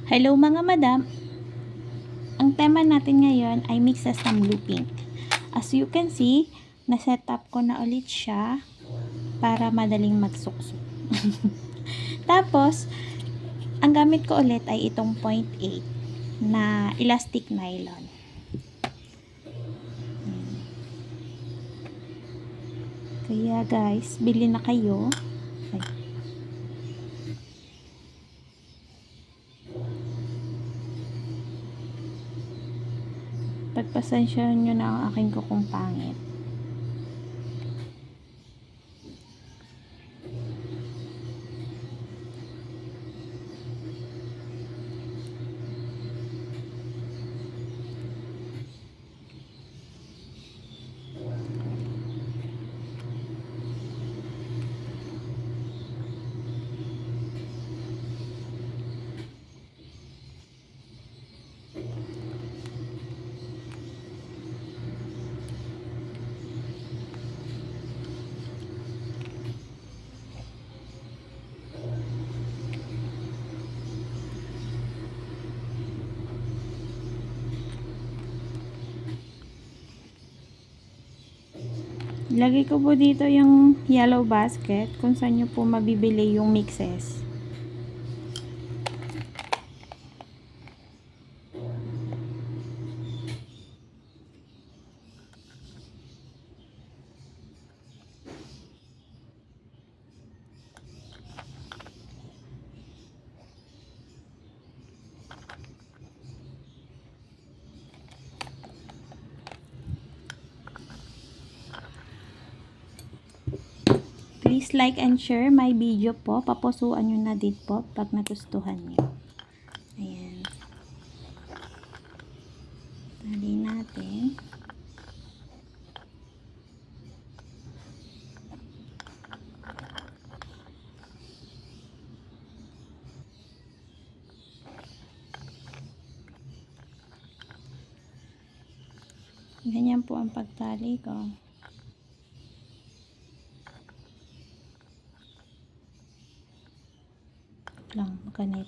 Hello mga madam, ang tema natin ngayon ay mixes ng blue pink. As you can see, na-set up ko na ulit siya para madaling magsuksok. Tapos, ang gamit ko ulit ay itong 0.8 na elastic nylon. Kaya guys, bili na kayo. Pagpasensyahan nyo na ang aking kukong pangit. Lagay ko po dito yung yellow basket kung saan nyo po mabibili yung mixes. Please like and share my video po. Papusuan nyo na din po pag nagustuhan nyo. Ayan. Tali natin. Ganyan po ang pagtali ko. Lang, ganit.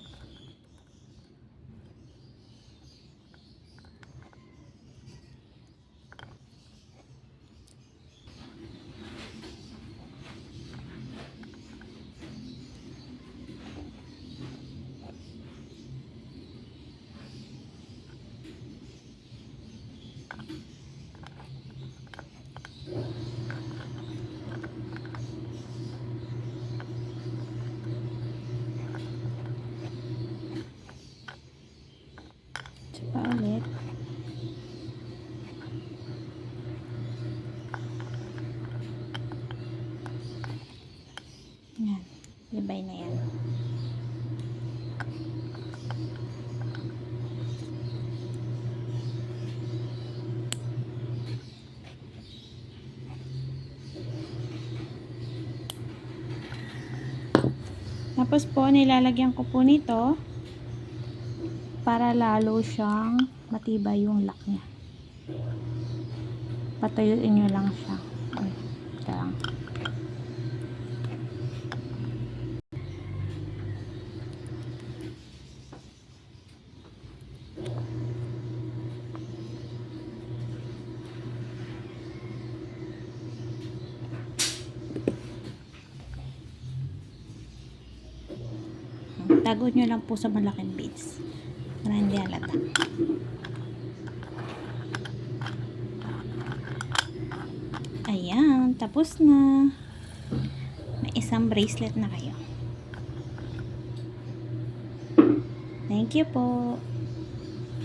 Pa ulit. Yan. Libay na yan. Tapos po, nilalagyan ko po nito para lalo siyang matibay yung lock niya. Patuyuin nyo lang siya. Ay, ito lang. Tago nyo lang po sa malaking beads para hindi halata. Ayan, tapos na. May isang bracelet na kayo. Thank you po.